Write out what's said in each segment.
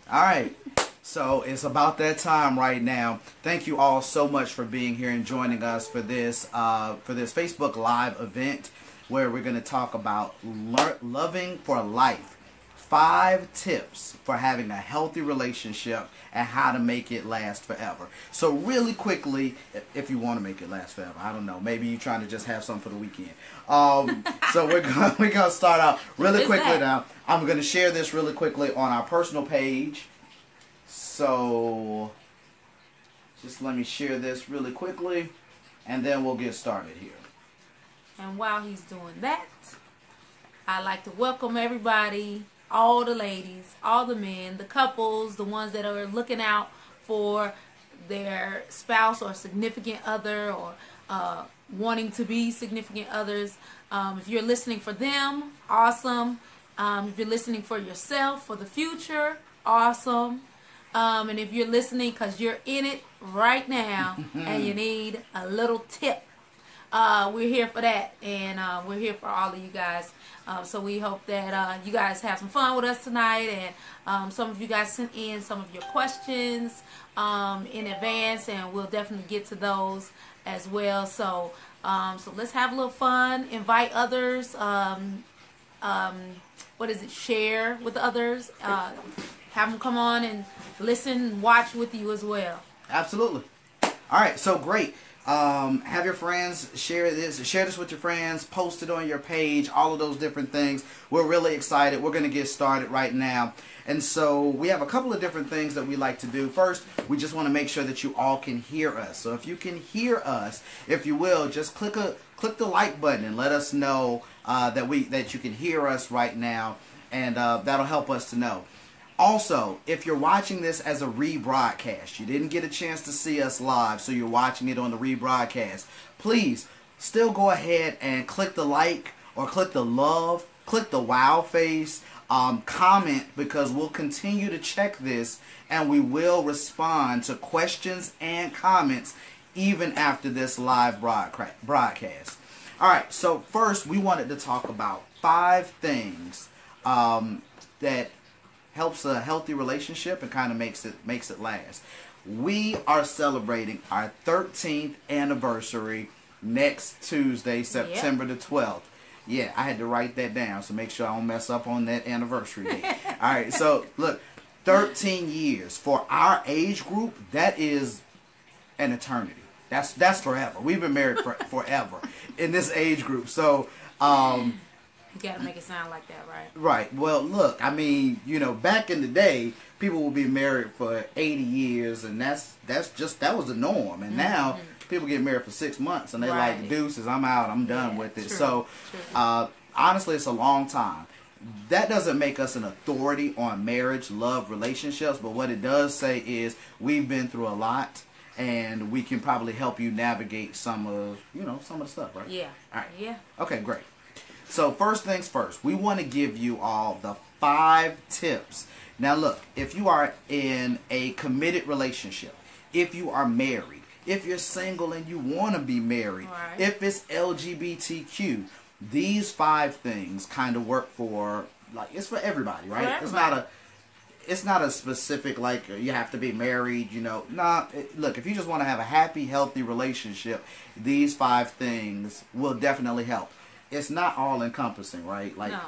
All right. So it's about that time right now. Thank you all so much for being here and joining us for this Facebook Live event where we're going to talk about loving for life. 5 tips for having a healthy relationship and how to make it last forever. So really quickly, if you want to make it last forever, I don't know. Maybe you're trying to just have some for the weekend. So we're gonna start out really quickly now. I'm going to share this really quickly on our personal page. So just let me share this really quickly, and then we'll get started here. And while he's doing that, I'd like to welcome everybody, all the ladies, all the men, the couples, the ones that are looking out for their spouse or significant other or wanting to be significant others. If you're listening for them, awesome. If you're listening for yourself, for the future, awesome. And if you're listening because you're in it right now and you need a little tip, we're here for that, and we're here for all of you guys. So we hope that you guys have some fun with us tonight, and some of you guys sent in some of your questions in advance, and we'll definitely get to those as well. So so let's have a little fun, invite others, share with others, have them come on and listen, watch with you as well. Absolutely. All right, so great. Have your friends share this with your friends, post it on your page, all of those different things. We're really excited. We're going to get started right now. And so we have a couple of different things that we like to do. First, we just want to make sure that you all can hear us. So if you can hear us, if you will, just click the like button and let us know that you can hear us right now, and that'll help us to know. Also, if you're watching this as a rebroadcast, you didn't get a chance to see us live, so you're watching it on the rebroadcast, please still go ahead and click the like or click the love, click the wow face, comment, because we'll continue to check this and we will respond to questions and comments even after this live broadcast. All right, so first we wanted to talk about 5 things that helps a healthy relationship and kind of makes it last. We are celebrating our 13th anniversary next Tuesday, September the 12th. Yeah, I had to write that down, so make sure I don't mess up on that anniversary date. All right, so look, 13 years. For our age group, that is an eternity. That's forever. We've been married for forever in this age group. So, you gotta make it sound like that, right? Right. Well, look, I mean, back in the day, people would be married for 80 years, and that was the norm. And now people get married for 6 months, and they like, deuces, I'm out, I'm done with it. True. So, honestly, it's a long time. That doesn't make us an authority on marriage, love, relationships, but what it does say is we've been through a lot, and we can probably help you navigate some of the stuff, right? Yeah. All right. Yeah. Okay, great. So first things first, we want to give you all the 5 tips. Now look, if you are in a committed relationship, if you are married, if you're single and you want to be married, if it's LGBTQ, these 5 things kind of work for, like, it's for everybody, right? For everybody. It's not a specific, like, you have to be married, look, if you just want to have a happy, healthy relationship, these 5 things will definitely help. It's not all encompassing, right? Like, no.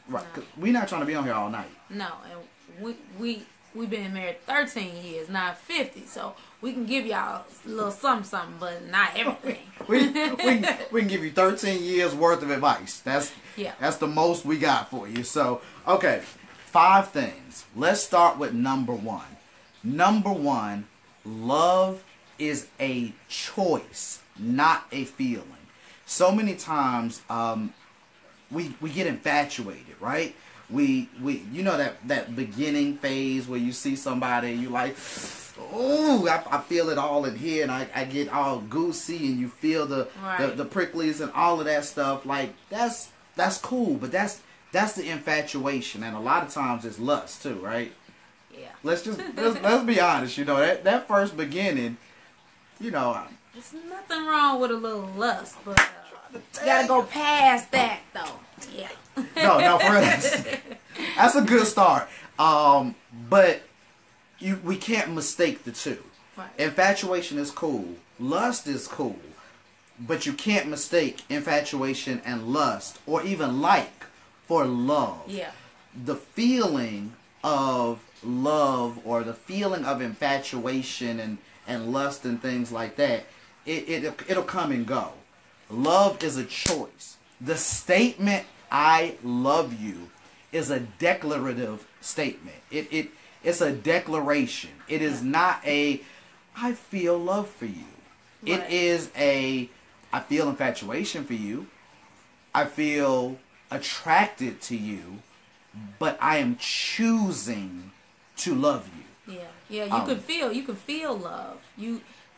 Right. No. We're not trying to be on here all night. No, and we've been married 13 years, not 50, so we can give y'all a little something, but not everything. we can give you 13 years worth of advice. That's the most we got for you. So, okay, 5 things. Let's start with number 1. Number 1, love is a choice, not a feeling. So many times we get infatuated, right? We that beginning phase where you see somebody and you like, oh, I feel it all in here, and I get all goosey, and you feel the pricklies and all of that stuff. Like, that's cool, but that's the infatuation, and a lot of times it's lust too, right? Yeah. Let's be honest. That first beginning, there's nothing wrong with a little lust, but you gotta go past that, though. Yeah. No, for real. That's a good start. But we can't mistake the two. Right. Infatuation is cool. Lust is cool. But you can't mistake infatuation and lust, or even like, for love. Yeah. The feeling of love, or the feeling of infatuation and lust and things like that, it'll come and go. Love is a choice. The statement, I love you, is a declarative statement. It's a declaration. It is not a, I feel love for you. Right. It is a, I feel infatuation for you. I feel attracted to you, but I am choosing to love you. Yeah. You can feel love.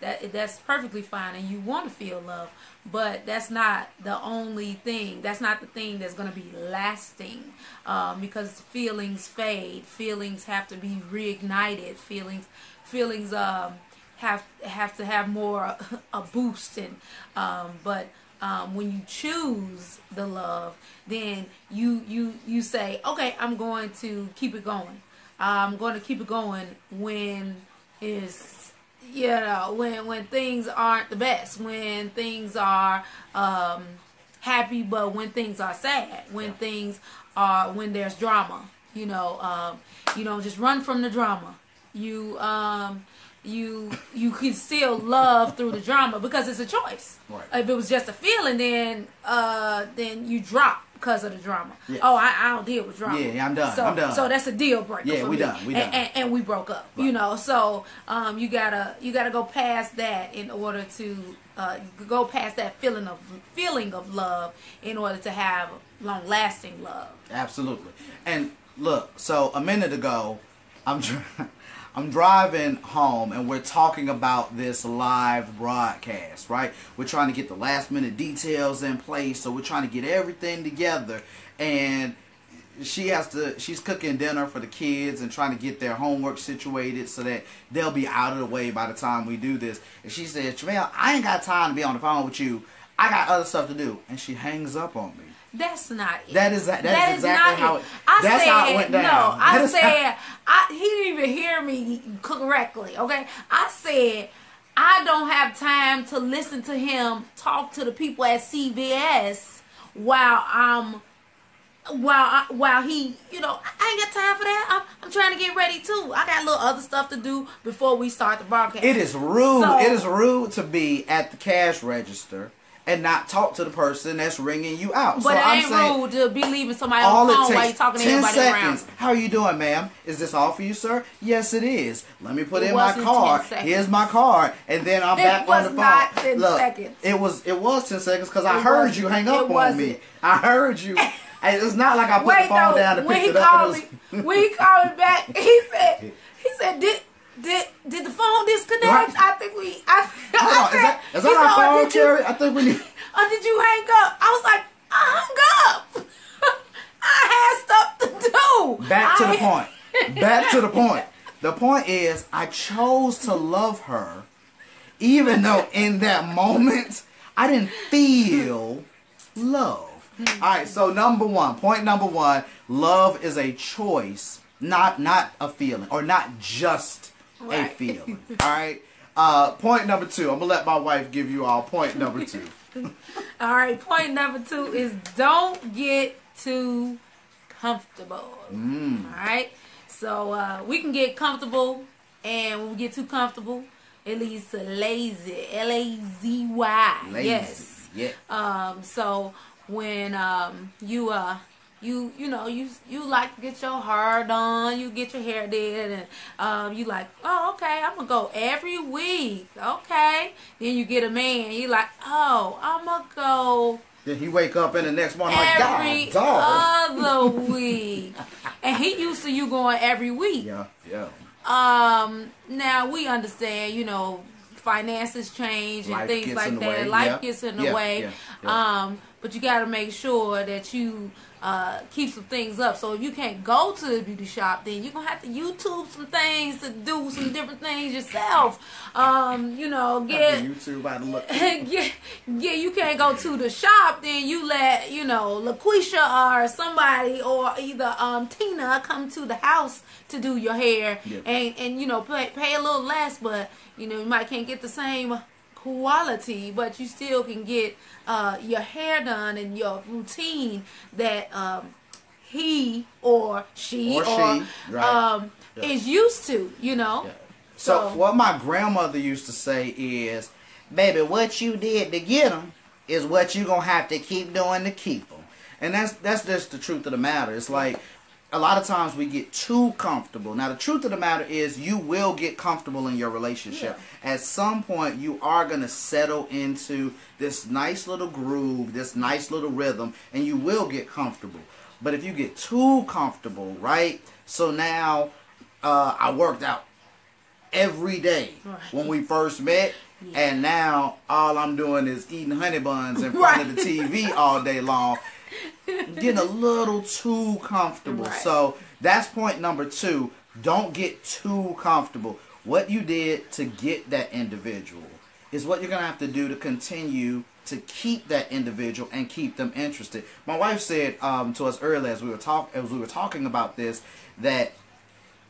That's perfectly fine, and you want to feel love, but that's not the only thing. That's not the thing that's going to be lasting, because feelings fade. Feelings have to be reignited. Feelings have to have more a boost, and but when you choose the love, then you say, okay, I'm going to keep it going. I'm going to keep it going when when things aren't the best, when things are happy, but when things are sad, when there's drama, you don't just run from the drama. You can still love through the drama, because it's a choice. Right. If it was just a feeling, then you drop because of the drama. Yes. Oh, I don't deal with drama. Yeah, I'm done. So, I'm done. So that's a deal breaker. Yeah, for we me. done. And we broke up. Right. So you gotta go past that in order to go past that feeling of love in order to have long lasting love. Absolutely. And look, so a minute ago, I'm driving home, and we're talking about this live broadcast, right? We're trying to get the last minute details in place, so we're trying to get everything together. And she's cooking dinner for the kids and trying to get their homework situated so that they'll be out of the way by the time we do this. And she says, Jemel, I ain't got time to be on the phone with you. I got other stuff to do. And she hangs up on me. That's not it. That is exactly how it. That's how it went down. No, he didn't even hear me correctly. Okay, I said I don't have time to listen to him talk to the people at CVS while he, I ain't got time for that. I'm trying to get ready too. I got a little other stuff to do before we start the broadcast. It is rude. It is rude to be at the cash register and not talk to the person that's ringing you out. But it ain't rude to be leaving somebody on the phone while you're talking to everybody 10 around. seconds. How are you doing, ma'am? Is this all for you, sir? Yes, it is. Let me put in my card. Here's my card. And then I'm back on the phone. It was not 10 seconds. It was 10 seconds because I heard you hang up on me. I heard you. It's not like I put the phone down and picked it up. When he called me back, he said, did the phone disconnect? Right. I think we. Is that our phone, Cherry? I think we need. Did you hang up? I was like, I hung up. I had stuff to do. Back to the point. The point is, I chose to love her, even though in that moment I didn't feel love. All right. So point number one, love is a choice, not a feeling, or not just a feeling. All right. Point number two. I'm gonna let my wife give you all point number two. All right. Point number two is don't get too comfortable. All right. So we can get comfortable, and when we get too comfortable, it leads to lazy. L-A-Z-Y. Lazy. Yes. Yeah. So when you like to get your hair done, you get your hair did, and you like, oh, okay, I'm gonna go every week. Okay. Then you get a man, you like, oh, I'm gonna go. Then he wake up in the next morning like, every other week. And he used to you going every week. Yeah. Now we understand, finances change and Life things like that. Life gets in the way. but you got to make sure that you keep some things up. So if you can't go to the beauty shop, then you're going to have to YouTube some things to do some different things yourself. You know, YouTube out of look. You can't go to the shop, then you let, you know, LaQuisha or somebody or either Tina come to the house to do your hair and you know, pay a little less, but, you know, you might can't get the same quality, but you still can get your hair done and your routine that he or she is used to, you know. So what my grandmother used to say is, baby, what you did to get them is what you gonna have to keep doing to keep them. And that's just the truth of the matter. It's like a lot of times we get too comfortable. Now the truth of the matter is you will get comfortable in your relationship. At some point you are going to settle into this nice little groove, this nice little rhythm, and you will get comfortable. But if you get too comfortable, right? So now I worked out every day when we first met. And now all I'm doing is eating honey buns in front of the TV all day long. Getting a little too comfortable. So that's point number 2. Don't get too comfortable. What you did to get that individual is what you're going to have to do to continue to keep that individual and keep them interested. My wife said to us earlier as we were talking about this, that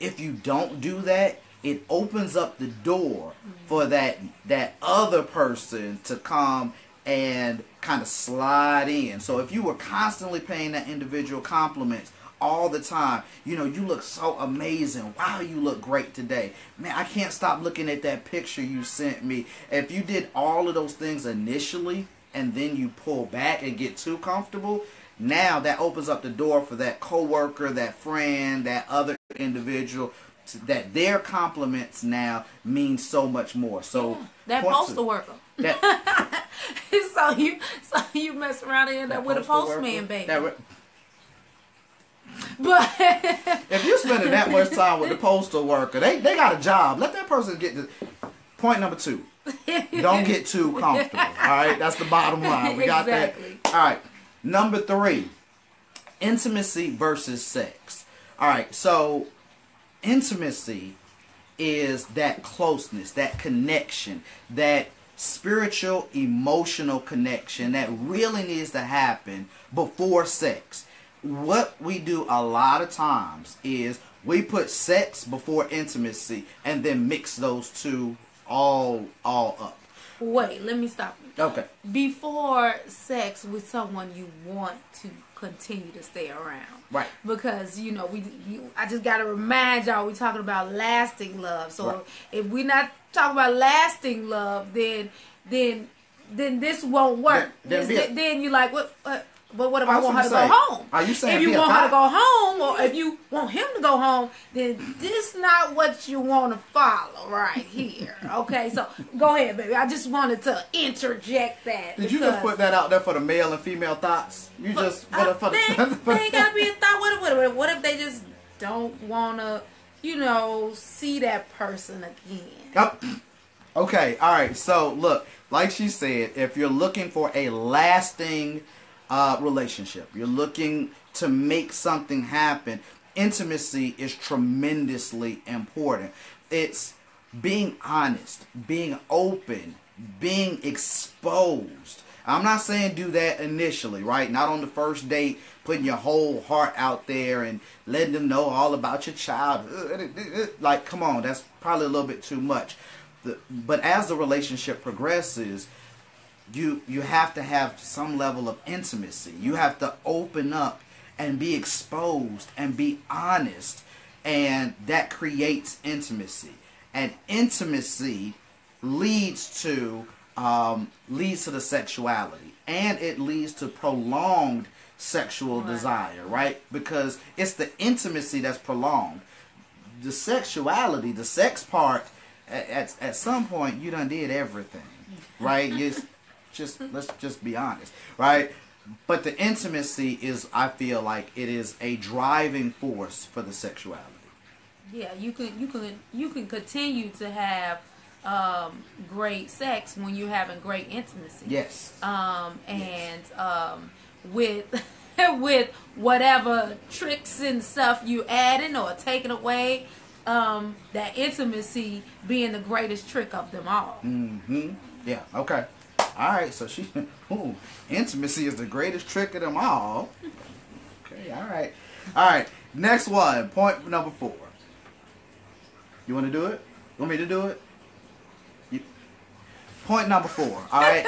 if you don't do that, it opens up the door for that other person to come and kind of slide in. So if you were constantly paying that individual compliments all the time, you know, you look so amazing. Wow, you look great today. Man, I can't stop looking at that picture you sent me. If you did all of those things initially and then you pull back and get too comfortable, now that opens up the door for that coworker, that friend, that other individual, that their compliments now mean so much more. So that postal worker. So you mess around and end up with a postman baby. But if you're spending that much time with the postal worker, they got a job. Let that person get to point number 2. Don't get too comfortable. All right, that's the bottom line. We got that. All right, number 3, intimacy versus sex. All right, so intimacy is that closeness, that connection, that spiritual, emotional connection that really needs to happen before sex. What we do a lot of times is we put sex before intimacy and then mix those two all up. Wait, let me stop you. Okay. Before sex with someone you want to continue to stay around. Right. Because, you know, I just got to remind y'all, we're talking about lasting love. So if we're not talking about lasting love, then this won't work. Then you're like, what? But what if I want her to go home? Are you saying if you want her to go home, or if you want him to go home, then this not what you want to follow right here. Okay, so go ahead, baby. I just wanted to interject that. Did you just put that out there for the male and female thoughts? You they ain't gotta be a thought. What if they just don't want to, you know, see that person again? Okay, all right. So look, like she said, if you're looking for a lasting relationship, you're looking to make something happen, intimacy is tremendously important. It's being honest, being open, being exposed. I'm not saying do that initially, right? Not on the first date, putting your whole heart out there and letting them know all about your child. Like, come on, that's probably a little bit too much. But as the relationship progresses, you have to have some level of intimacy. You have to open up and be exposed and be honest, and that creates intimacy. And intimacy leads to the sexuality, and it leads to prolonged sexual desire, right? Because it's the intimacy that's prolonged. The sexuality, the sex part, at some point you done did everything, right? Let's just be honest, right? But the intimacy is, I feel like it is a driving force for the sexuality. Yeah, you can continue to have great sex when you're having great intimacy. Yes. With with whatever tricks and stuff you adding or taking away, that intimacy being the greatest trick of them all. Mm-hmm. Yeah. Okay. All right. So intimacy is the greatest trick of them all. Okay. All right. All right. Next one. Point number 4. You want to do it? Want me to do it? Point number 4. All right.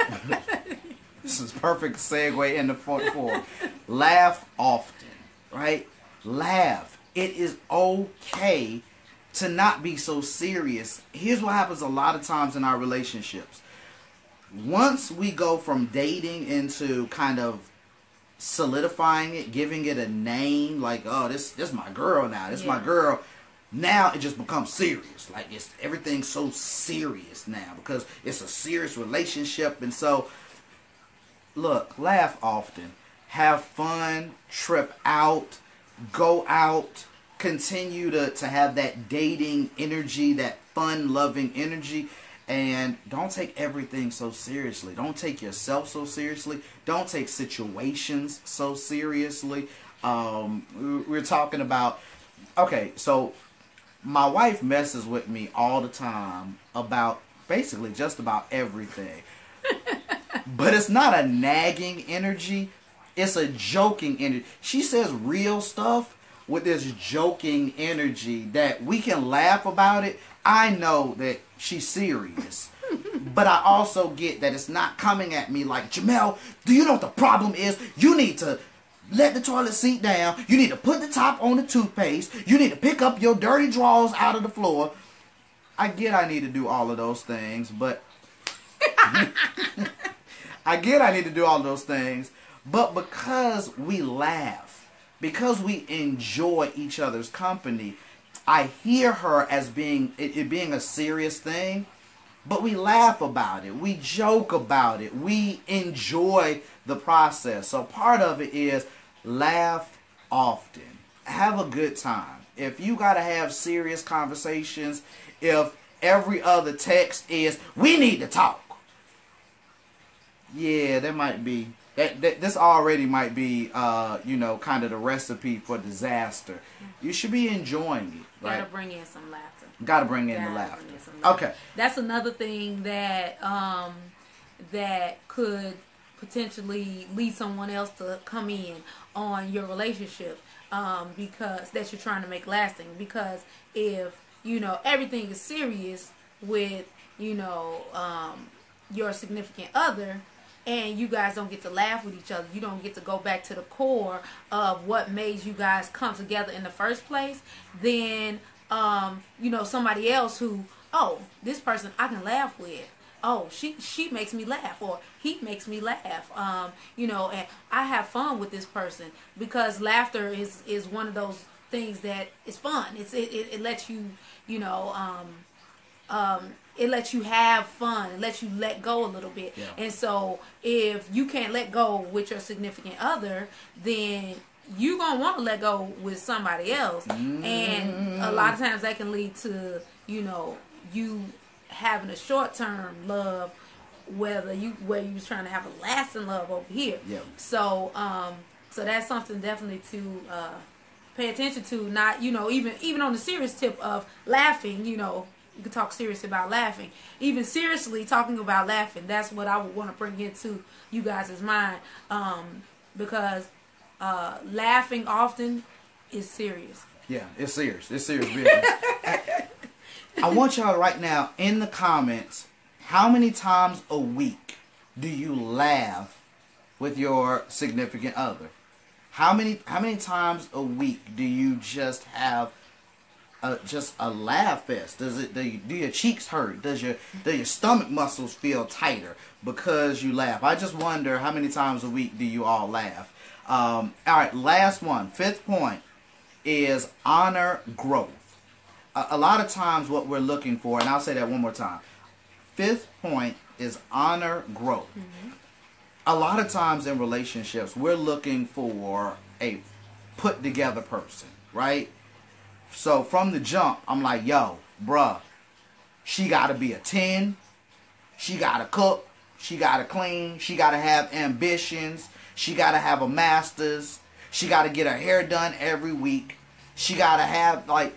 This is perfect segue into point 4. Laugh often. Right? Laugh. It is okay to not be so serious. Here's what happens a lot of times in our relationships. Once we go from dating into kind of solidifying it, giving it a name, like, oh, this my girl now. This my girl. Now it just becomes serious. Like, everything's so serious now because it's a serious relationship. And so, look, laugh often. Have fun. Trip out. Go out. Continue to have that dating energy, that fun-loving energy. And don't take everything so seriously. Don't take yourself so seriously. Don't take situations so seriously. We're talking about... Okay, so... My wife messes with me all the time about basically just about everything. But it's not a nagging energy. It's a joking energy. She says real stuff with this joking energy that we can laugh about it. I know that she's serious. But I also get that it's not coming at me like, Jemel, do you know what the problem is? You need to... let the toilet seat down. You need to put the top on the toothpaste. You need to pick up your dirty drawers out of the floor. I get I need to do all of those things, but... I get I need to do all those things, but because we laugh, because we enjoy each other's company, I hear her as being it being a serious thing, but we laugh about it. We joke about it. We enjoy the process. So part of it is laugh often. Have a good time. If you got to have serious conversations, if every other text is, we need to talk. Yeah, that might be, this already might be, kind of the recipe for disaster. You should be enjoying it. Right? Gotta bring in some laughter. Gotta bring in the laughter. Okay. That's another thing that that could potentially lead someone else to come in on your relationship, because that you're trying to make lasting. Because if everything is serious with your significant other, and you guys don't get to laugh with each other, you don't get to go back to the core of what made you guys come together in the first place, then somebody else who, oh, this person I can laugh with. Oh, she makes me laugh, or he makes me laugh. And I have fun with this person, because laughter is one of those things that is fun. It lets you, it lets you have fun. It lets you let go a little bit. Yeah. And so if you can't let go with your significant other, then you're going to want to let go with somebody else. And a lot of times that can lead to, you having a short-term love, where you was trying to have a lasting love over here. Yeah. So so that's something definitely to pay attention to. Not, even on the serious tip of laughing, you can talk serious about laughing. Even seriously talking about laughing, that's what I would want to bring into you guys' mind. Because laughing often is serious. Yeah, it's serious. It's serious business. I want y'all to right now in the comments, how many times a week do you laugh with your significant other? How many times a week do you just have just a laugh fest? Do your cheeks hurt? Do your stomach muscles feel tighter because you laugh? I just wonder, how many times a week do you all laugh? All right, last one. 5th point is honor growth. A lot of times what we're looking for, and I'll say that one more time. 5th point is honor growth. Mm-hmm. A lot of times in relationships, we're looking for a put together person, right? So from the jump, I'm like, yo, bruh, She got to be a 10. She got to cook. She got to clean. She got to have ambitions. She got to have a master's. She got to get her hair done every week. She got to have, like,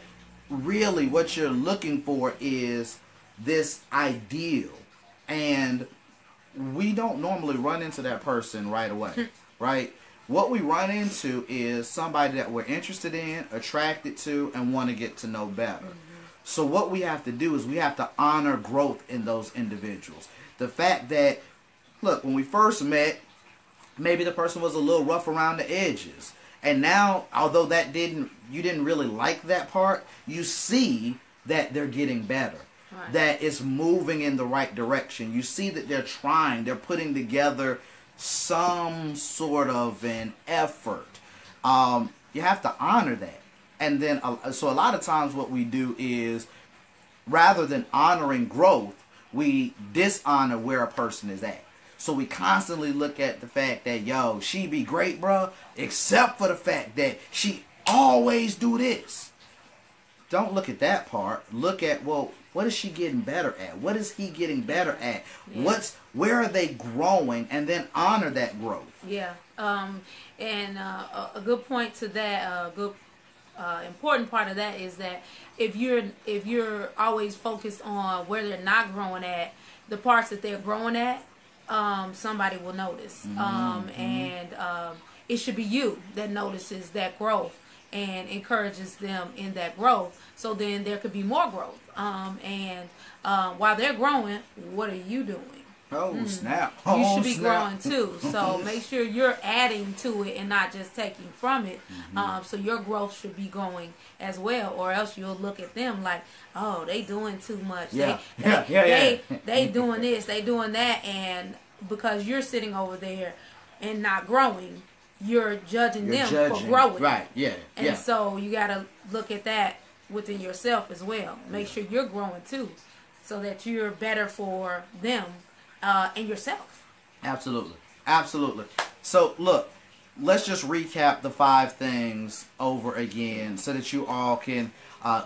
really what you're looking for is this ideal. And we don't normally run into that person right away, right? What we run into is somebody that we're interested in, attracted to, and want to get to know better. So what we have to do is we have to honor growth in those individuals. The fact that, look, when we first met, maybe the person was a little rough around the edges. And now, although you didn't really like that part, you see that they're getting better. Right. That it's moving in the right direction. You see that they're trying. They're putting together some sort of an effort. You have to honor that. And then, so a lot of times what we do is, rather than honoring growth, we dishonor where a person is at. So we constantly look at the fact that, yo, she be great, bro, except for the fact that she always do this. Don't look at that part. Look at, well, what is she getting better at? What is he getting better at? Yeah. Where are they growing? And then honor that growth. Yeah. And a good point to that, important part of that is that if you're always focused on where they're not growing at, the parts that they're growing at, somebody will notice. And it should be you that notices that growth and encourages them in that growth. So then there could be more growth. And while they're growing, what are you doing? Oh, snap. You should be growing too. So make sure you're adding to it and not just taking from it. So your growth should be going as well, or else you'll look at them like, oh, they doing too much. They doing this, they doing that. And because you're sitting over there and not growing, you're judging them for growing. Right, yeah. And so you got to look at that within yourself as well. Make sure you're growing too, so that you're better for them and yourself. Absolutely. Absolutely. So, look, let's just recap the 5 things over again so that you all can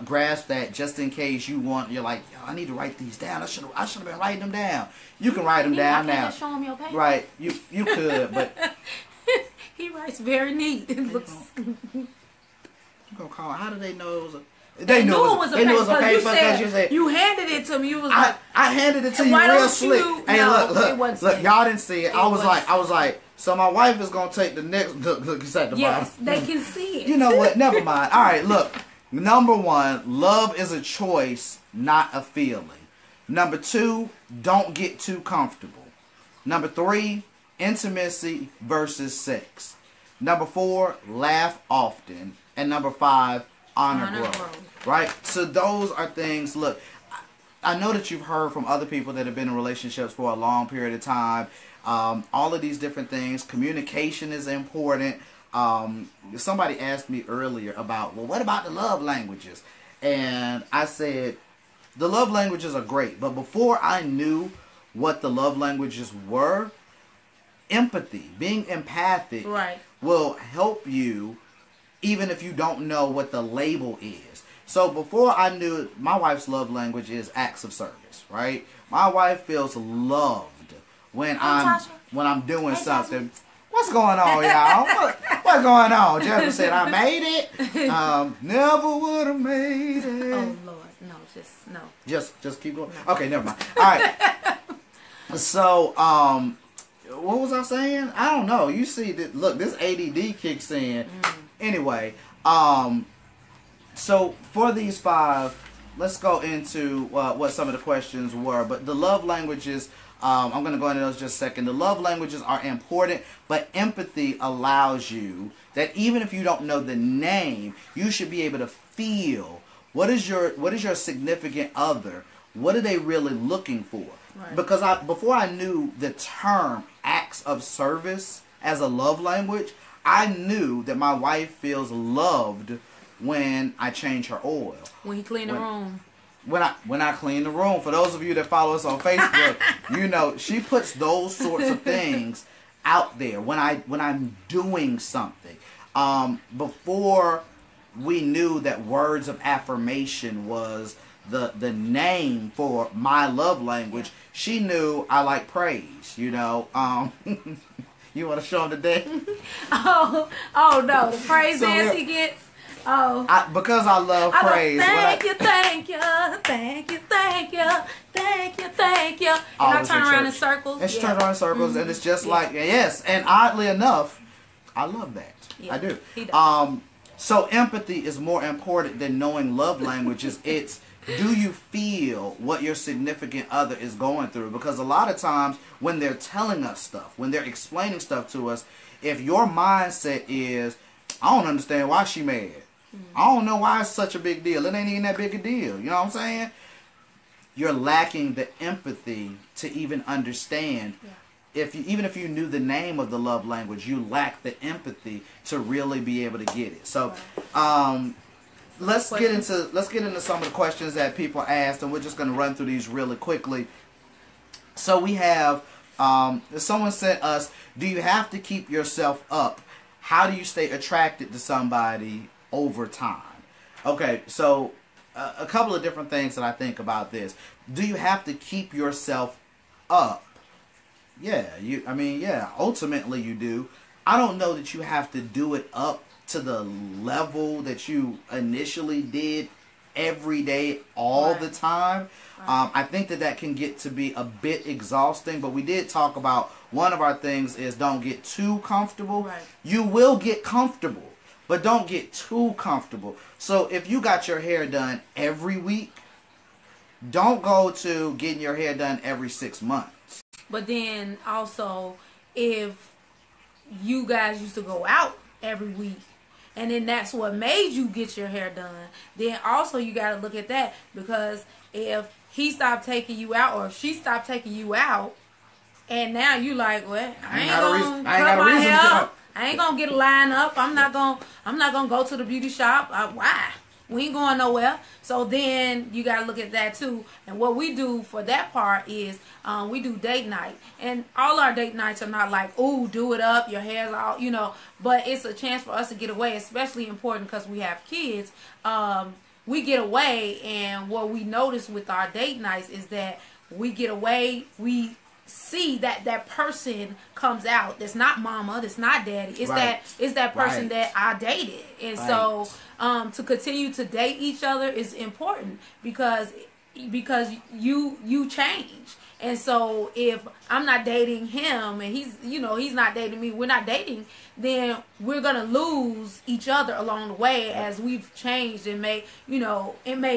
grasp that, just in case you're like, yo, I need to write these down. I should have been writing them down. You can write them down now. Just show them your paper. Right. You could, but he writes very neat. It looks. I'm gonna call. How do they know it was a? They knew it was a paper because you said you handed it to me. You was like, I handed it to you real slick. Hey, no, look, y'all didn't see it. I was like, so my wife is gonna take the next. Look, it's at the bottom. Yes, they can see it. You know what? Never mind. All right, look. Number 1, love is a choice, not a feeling. Number 2, don't get too comfortable. Number 3, intimacy versus sex. Number 4, laugh often. And number 5, honor growth. Right? So those are things, look, I know that you've heard from other people that have been in relationships for a long period of time. All of these different things. Communication is important. Somebody asked me earlier about, well, what about the love languages? And I said, the love languages are great. But before I knew what the love languages were, empathy, being empathic, will help you even if you don't know what the label is. So before I knew, my wife's love language is acts of service, right? My wife feels loved when I'm doing something. What's going on, y'all? What's going on? Jasmine said, I made it. Never would have made it. Oh, Lord. No. Just keep going. No. Okay, never mind. All right. So, what was I saying? I don't know. You see, that? Look, this ADD kicks in. Anyway, so for these 5, let's go into what some of the questions were. But the love languages, I'm going to go into those just a second. The love languages are important, but empathy allows you that even if you don't know the name, you should be able to feel what is your significant other. What are they really looking for? Right. Because before I knew the term acts of service as a love language, I knew that my wife feels loved when I change her oil. When you clean the room. When I clean the room. For those of you that follow us on Facebook, you know, she puts those sorts of things out there when I'm doing something. Before we knew that words of affirmation was the name for my love language, she knew I like praise. You know, you want to show him the day? oh no, the praise dance he gets. Oh, because I love praise. Thank you, thank you, thank you, thank you, thank you, thank you. And I turn around in circles. And she turns around in circles, and it's just like, yes. And oddly enough, I love that. Yeah, I do. he does. So empathy is more important than knowing love languages. It's, do you feel what your significant other is going through? Because a lot of times when they're telling us stuff, when they're explaining stuff to us, if your mindset is, I don't understand why she mad. I don't know why it's such a big deal. It ain't even that big a deal. You know what I'm saying? You're lacking the empathy to even understand. Yeah. Even if you knew the name of the love language, you lack the empathy to really be able to get it. So, let's get into some of the questions that people asked, and we're just going to run through these really quickly. So we have someone sent us, do you have to keep yourself up? How do you stay attracted to somebody over time? Okay, so a couple of different things that I think about this. Do you have to keep yourself up? Yeah, ultimately you do. I don't know that you have to do it up to the level that you initially did every day, all the time. I think that can get to be a bit exhausting, but we did talk about one of our things is don't get too comfortable. Right. You will get comfortable, but don't get too comfortable. So if you got your hair done every week, don't go to getting your hair done every 6 months. But then also, if you guys used to go out every week, and then that's what made you get your hair done, then also you got to look at that. Because if he stopped taking you out, or if she stopped taking you out, and now you like, well, I ain't gonna cut my hair up. I ain't gonna get a line up. I'm not gonna go to the beauty shop. Why? We ain't going nowhere. So then you gotta look at that too. And what we do for that part is we do date night, and all our date nights are not like, ooh, do it up, your hair's all, but it's a chance for us to get away. Especially important because we have kids. We get away, and what we notice with our date nights is that we get away. We see that person comes out. That's not mama. That's not daddy. It's that person that I dated. And so to continue to date each other is important because you change. And so if I'm not dating him and he's not dating me, we're not dating, then we're gonna lose each other along the way as we've changed and made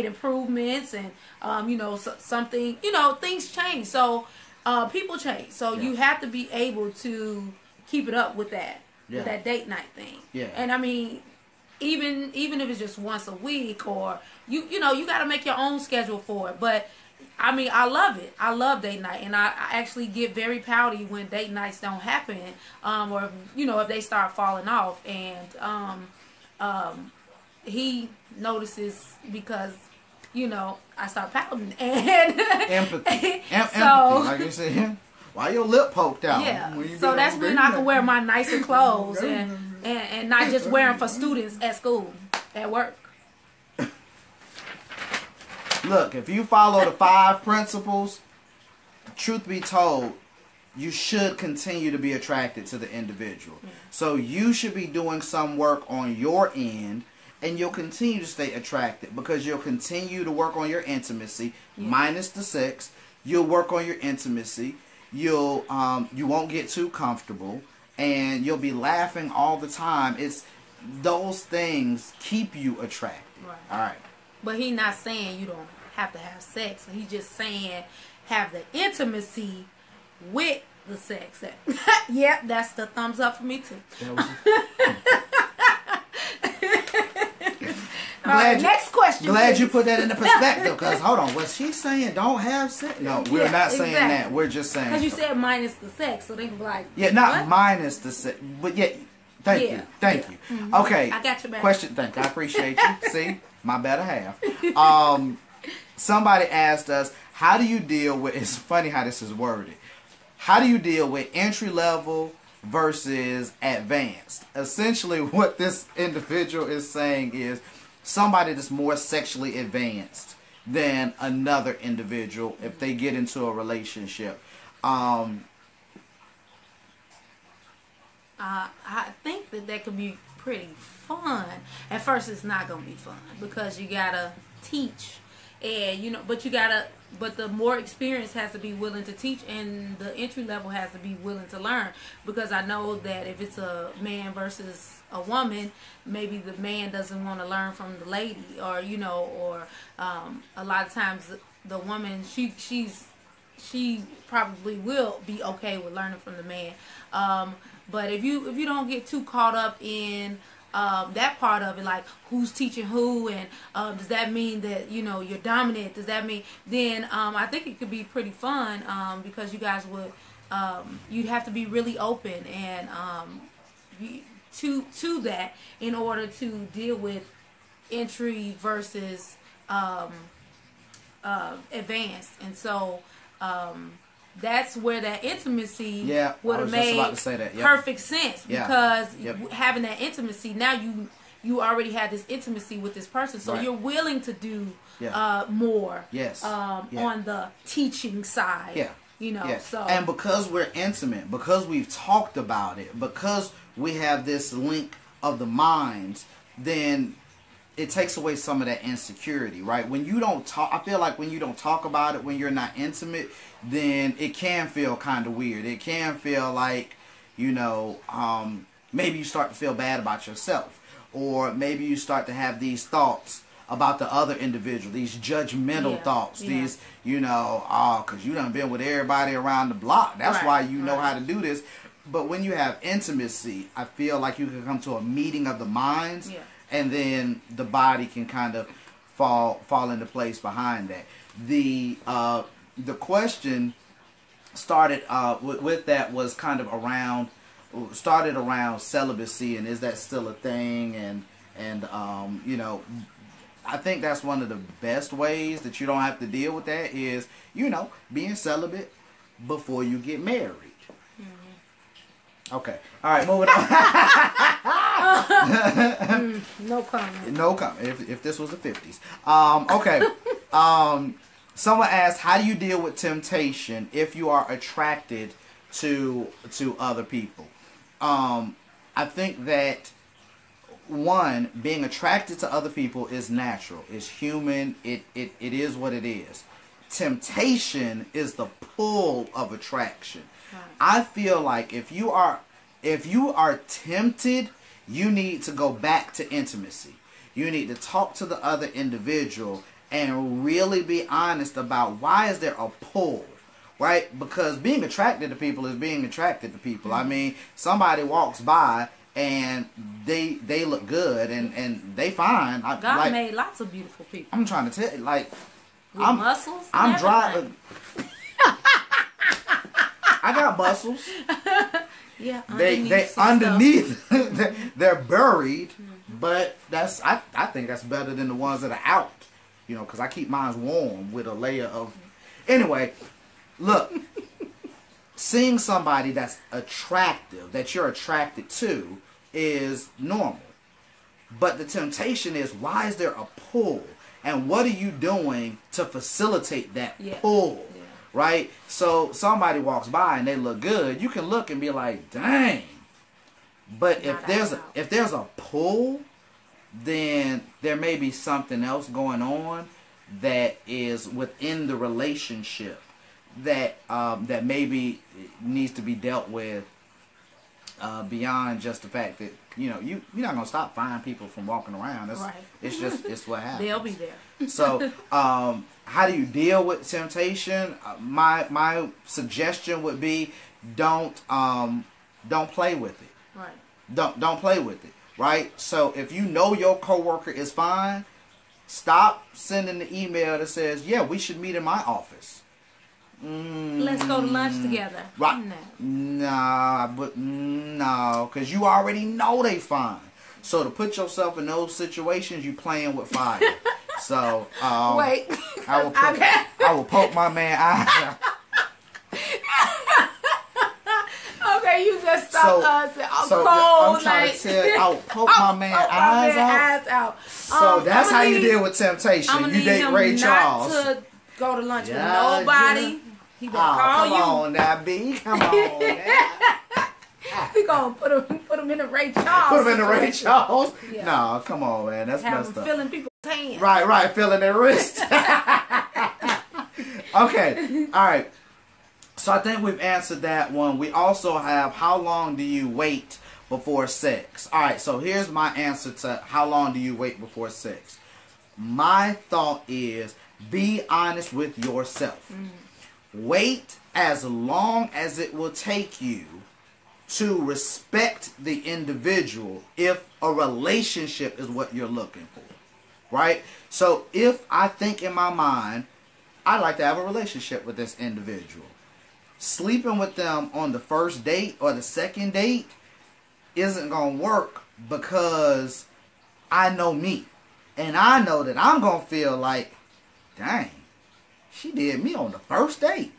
improvements and something things change. So people change. So you have to be able to keep it up with that with that date night thing. Yeah. And I mean, even if it's just once a week, or you got to make your own schedule for it. But I mean, I love it. I love date night, and I actually get very pouty when date nights don't happen, or if they start falling off. And he notices because I start pouting and empathy. So, like you said, why your lip poked out? Yeah. So that's when I can wear my nicer clothes and not just wear them for students at school, at work. Look, if you follow the 5 principles, truth be told, you should continue to be attracted to the individual. Yeah. So you should be doing some work on your end, and you'll continue to stay attracted because you'll continue to work on your intimacy, minus the sex. You'll work on your intimacy. You won't get too comfortable, and you'll be laughing all the time. It's those things keep you attracted. Right. All right. But he's not saying you don't have to have sex. He's just saying have the intimacy with the sex. Yeah, that's the thumbs up for me too. Next question. Glad please. You put that into perspective, because hold on, was she saying don't have sex? No, we're not saying that. We're just saying because you said minus the sex, so they can be like, not what? Minus the sex, but thank you. Mm-hmm. Okay, I got your back. Question. Thank you. I appreciate you. See, my better half. Somebody asked us, how do you deal with? It's funny how this is worded. How do you deal with entry level versus advanced? Essentially, what this individual is saying is somebody that's more sexually advanced than another individual if they get into a relationship. I think that could be pretty fun. At first, it's not gonna be fun because you gotta teach, and but the more experience has to be willing to teach, and the entry level has to be willing to learn. Because I know that if it's a man versus a woman, maybe the man doesn't want to learn from the lady, or a lot of times the woman she probably will be okay with learning from the man. But if you don't get too caught up in that part of it, like who's teaching who, and does that mean that you're dominant? Does that mean then? I think it could be pretty fun because you guys would you'd have to be really open and to that in order to deal with entry versus advanced, and so. That's where that intimacy would have made perfect sense because having that intimacy, now you already have this intimacy with this person, so you're willing to do more on the teaching side. So and because we're intimate, because we've talked about it, because we have this link of the minds, then it takes away some of that insecurity, right? When you don't talk, I feel like when you don't talk about it, when you're not intimate, then it can feel kind of weird. It can feel like, maybe you start to feel bad about yourself, or maybe you start to have these thoughts about the other individual, these judgmental thoughts, these, because you done been with everybody around the block. That's why you know how to do this. But when you have intimacy, I feel like you can come to a meeting of the minds. And then the body can kind of fall into place behind that. The question started with that was kind of started around celibacy, and is that still a thing? And I think that's one of the best ways that you don't have to deal with that is being celibate before you get married. Okay. All right, moving on. No comment. No comment. If this was the 50s. Okay. Someone asked, how do you deal with temptation if you are attracted to other people? I think that, one, being attracted to other people is natural. It's human. It is what it is. Temptation is the pull of attraction. I feel like if you are tempted, you need to go back to intimacy. You need to talk to the other individual and really be honest about why is there a pull, right? Because being attracted to people is being attracted to people. I mean, somebody walks by and they look good and they fine. God made lots of beautiful people. I'm trying to tell you, like, with muscles. I'm driving. I got muscles. Yeah, they underneath they're buried, but I think that's better than the ones that are out, because I keep mine warm with a layer of. Anyway, look, seeing somebody that's attractive, that you're attracted to, is normal, but the temptation is, why is there a pull, and what are you doing to facilitate that pull? Right? So somebody walks by and they look good, you can look and be like, dang. But if there's a pull, then there may be something else going on that is within the relationship that maybe needs to be dealt with beyond just the fact that you're not gonna stop fine people from walking around. It's just it's what happens. They'll be there. So how do you deal with temptation? My suggestion would be don't play with it. Right. Don't play with it. Right. So if you know your coworker is fine, stop sending the email that says, "Yeah, we should meet in my office." Let's go to lunch together. Right? No, because you already know they fine. So to put yourself in those situations, you playing with fire. So wait, I will poke my man eye. Okay, you just saw us cold. I'm trying to tell. Poke my man eyes out. So that's how you deal with temptation. You date Ray Charles. Not to go to lunch with nobody. He better call you. Come on now, B. Come on. We gonna put him in the Ray Charles. Put him in the Ray Charles. Yeah. No, come on, man. That's messed up. Feeling people's hands. Right. Feeling their wrist. Okay. All right. So I think we've answered that one. We also have, how long do you wait before sex? All right, so here's my answer to how long do you wait before sex. My thought is, be honest with yourself. Wait as long as it will take you to respect the individual if a relationship is what you're looking for, right? So if I think in my mind, I'd like to have a relationship with this individual, sleeping with them on the first date or the second date isn't going to work, because I know me. And I know that I'm going to feel like, dang, she did me on the first date.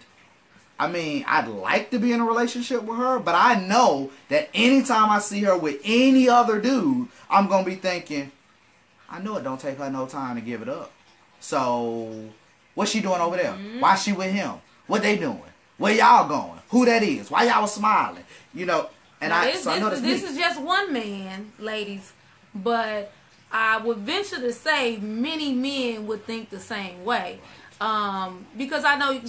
I mean, I'd like to be in a relationship with her, but I know that anytime I see her with any other dude, I'm going to be thinking, I know it don't take her no time to give it up. So, what's she doing over there? Why she with him? What they doing? Where y'all going? Who that is? Why y'all was smiling? You know, and I know this is just one man, ladies, but I would venture to say many men would think the same way. Because I know,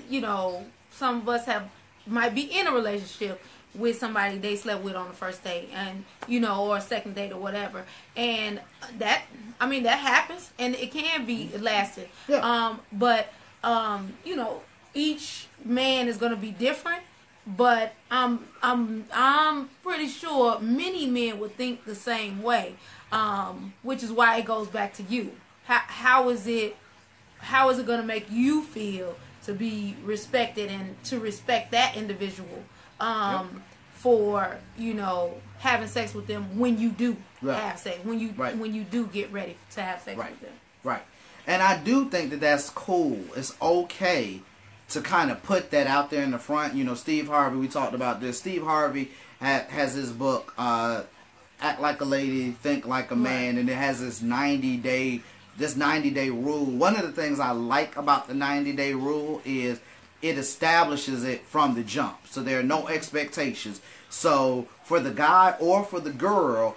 you know, some of us might be in a relationship with somebody they slept with on the first date, and, you know, or a second date or whatever. And that happens, and it can be lasting. Yeah. You know, each man is going to be different, but I'm pretty sure many men would think the same way, which is why it goes back to you. How is it going to make you feel to be respected and to respect that individual for, you know, having sex with them when you do have sex, when you do get ready to have sex with them. Right. And I do think that that's cool. It's okay to kind of put that out there in the front. You know, Steve Harvey, we talked about this. Steve Harvey has his book, Act Like a Lady, Think Like a Man, and it has this 90-day rule. One of the things I like about the 90-day rule is it establishes it from the jump. So there are no expectations. So for the guy or for the girl,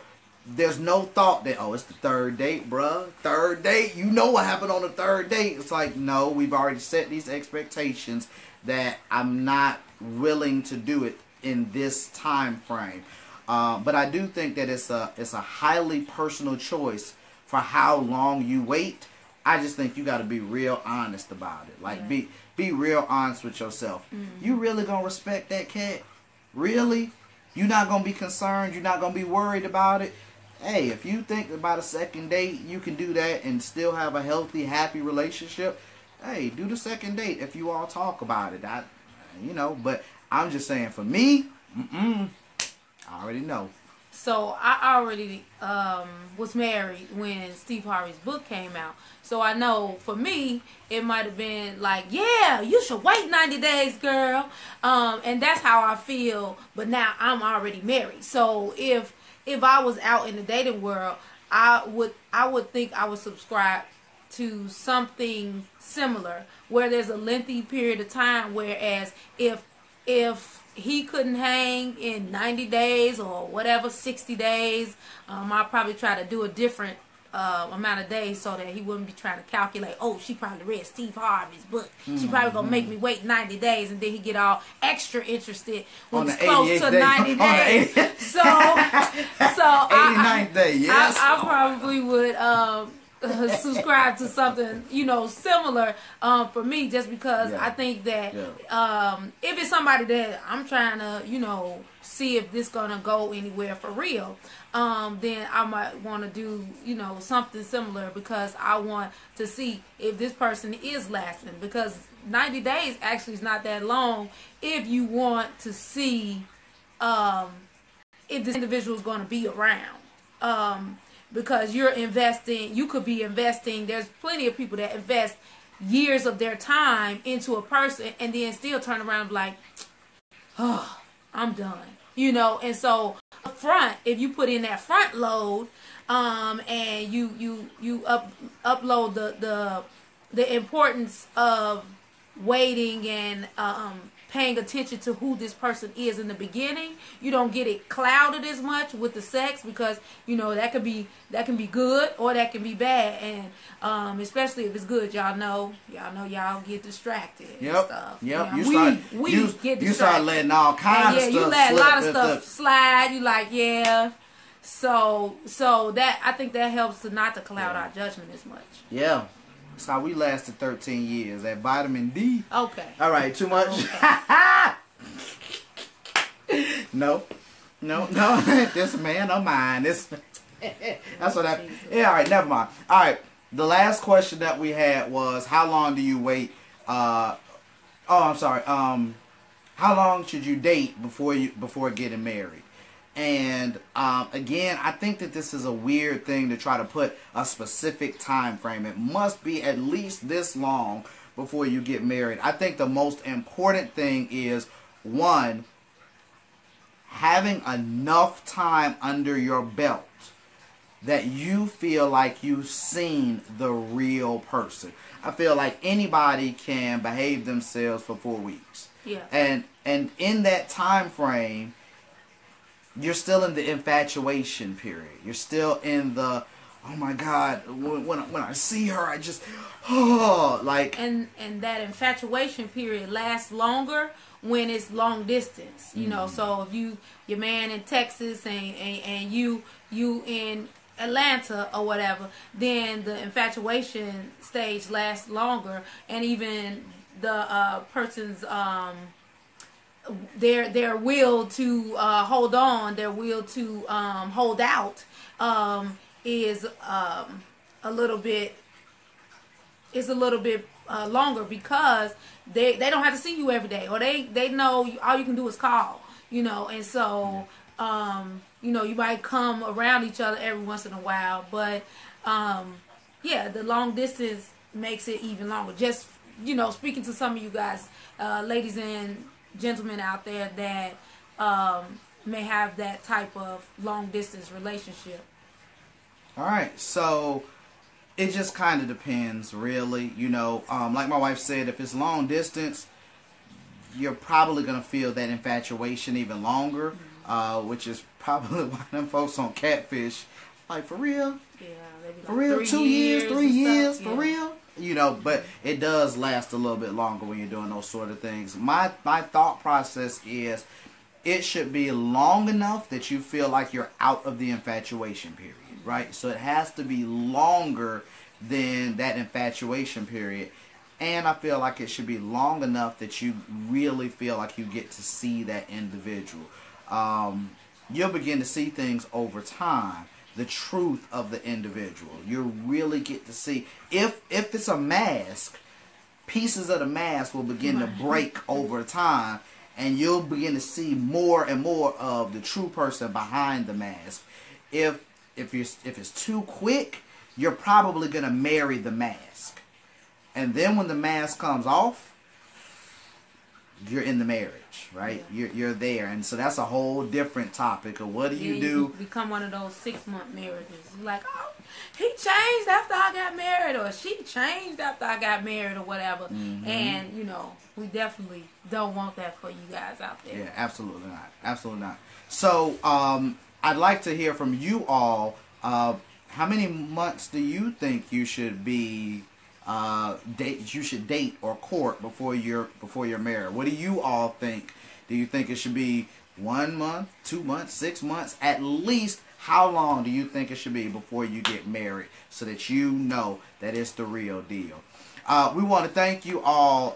there's no thought that, oh, it's the third date, bruh. Third date, you know what happened on the third date. It's like, no, we've already set these expectations that I'm not willing to do it in this time frame. But I do think that it's a highly personal choice for how long you wait. I just think you got to be real honest about it. Like, be real honest with yourself. You really gonna respect that cat? Really? You're not gonna be concerned? You're not gonna be worried about it? Hey, if you think about a second date, you can do that and still have a healthy, happy relationship. Hey, do the second date if you all talk about it. But I'm just saying, for me, I already know. So I already was married when Steve Harvey's book came out. So I know for me, it might have been like, yeah, you should wait 90 days, girl. And that's how I feel. But now I'm already married. So if I was out in the dating world, I would think I would subscribe to something similar, where there's a lengthy period of time. Whereas if he couldn't hang in 90 days or whatever, 60 days, I'll probably try to do a different amount of days so that he wouldn't be trying to calculate, oh, she probably read Steve Harvey's book. She probably going to make me wait 90 days, and then he get all extra interested when it's close to 90 days. So 89th day, yes. I probably would subscribe to something, similar for me, just because I think that if it's somebody that I'm trying to, see if this gonna go anywhere for real, then I might want to do, something similar, because I want to see if this person is lasting, because 90 days actually is not that long if you want to see if this individual is going to be around. Because you're investing, you could be investing, there's plenty of people that invest years of their time into a person and then still turn around and be like, oh, I'm done. you know. And so up front, if you put in that front load, and you upload the importance of waiting and paying attention to who this person is in the beginning, you don't get it clouded as much with the sex, because you know that can be good or that can be bad. And especially if it's good, y'all get distracted. Yep. And stuff. Yep. You know, we get distracted. You start letting all kinds of stuff you let slip. A lot of stuff slide. You like, yeah. So that, I think that helps not to cloud our judgment as much. Yeah. That's how we lasted 13 years. That vitamin D. Okay. All right, too much? Okay. No. This man of mine. That's what I... Yeah, all right, never mind. All right, the last question that we had was, how long do you wait... how long should you date before getting married? And again, I think that this is a weird thing to try to put a specific time frame. It must be at least this long before you get married. I think the most important thing is, one, having enough time under your belt that you feel like you've seen the real person. I feel like anybody can behave themselves for 4 weeks. Yeah. And in that time frame, you're still in the infatuation period. You're still in the, oh my God, when I see her, I just, like. And that infatuation period lasts longer when it's long distance, you know. So if your man in Texas and you in Atlanta or whatever, then the infatuation stage lasts longer, and even the person's their will to hold on, their will to hold out is a little bit longer, because they don't have to see you every day, or they know all you can do is call, you know. And so you know, you might come around each other every once in a while, but yeah, the long distance makes it even longer. Just, you know, speaking to some of you guys, ladies and gentlemen out there that may have that type of long distance relationship. All right, so it just kind of depends, really. You know, like my wife said, if it's long distance, you're probably going to feel that infatuation even longer, which is probably why them folks on Catfish, like, for real? Yeah, maybe like for real? 2 years, 3 years, for real? You know, but it does last a little bit longer when you're doing those sort of things. My thought process is, it should be long enough that you feel like you're out of the infatuation period, right? So it has to be longer than that infatuation period. And I feel like it should be long enough that you really feel like you get to see that individual. You'll begin to see things over time, the truth of the individual. You really get to see, if it's a mask, pieces of the mask will begin to break over time, and you'll begin to see more and more of the true person behind the mask. If it's too quick, you're probably going to marry the mask. And then when the mask comes off, you're in the marriage, right? Yeah. You're there. And so that's a whole different topic of what do you do. You become one of those 6-month marriages. You're like, oh, he changed after I got married, or she changed after I got married, or whatever. And, you know, we definitely don't want that for you guys out there. Yeah, absolutely not. Absolutely not. So, I'd like to hear from you all. How many months do you think you should be date or court before you're married? What do you all think? Do you think it should be 1 month, 2 months, 6 months? At least, how long do you think it should be before you get married, so that you know that it's the real deal? We want to thank you all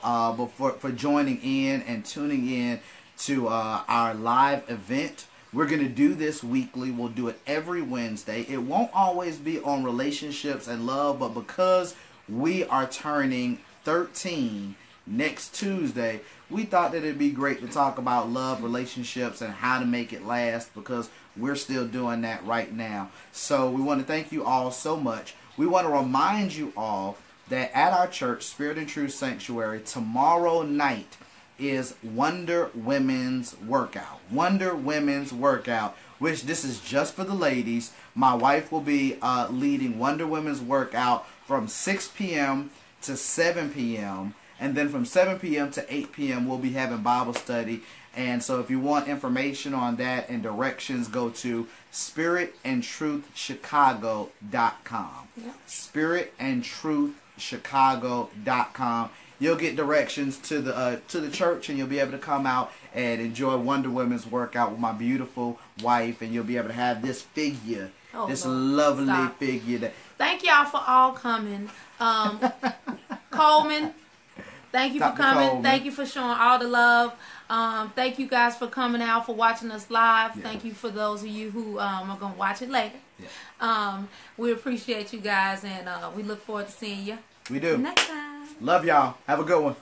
for joining in and tuning in to our live event. We're going to do this weekly. We'll do it every Wednesday. It won't always be on relationships and love, but because we are turning 13 next Tuesday, we thought that it'd be great to talk about love, relationships, and how to make it last, because we're still doing that right now. So we want to thank you all so much. We want to remind you all that at our church, Spirit and Truth Sanctuary, tomorrow night is Wonder Women's Workout. Wonder Women's Workout, which this is just for the ladies. My wife will be leading Wonder Women's Workout from 6 p.m. to 7 p.m. And then from 7 p.m. to 8 p.m. we'll be having Bible study. And so if you want information on that and directions, go to spiritandtruthchicago.com. Yep. spiritandtruthchicago.com. You'll get directions to the church, and you'll be able to come out and enjoy Wonder Women's Workout with my beautiful wife, and you'll be able to have this figure, this lovely figure. Thank y'all for all coming. Coleman, thank you for coming. Coleman. Thank you for showing all the love. Thank you guys for coming out, for watching us live. Yeah. Thank you for those of you who are going to watch it later. Yeah. We appreciate you guys, and we look forward to seeing you We do. next time. Love y'all. Have a good one.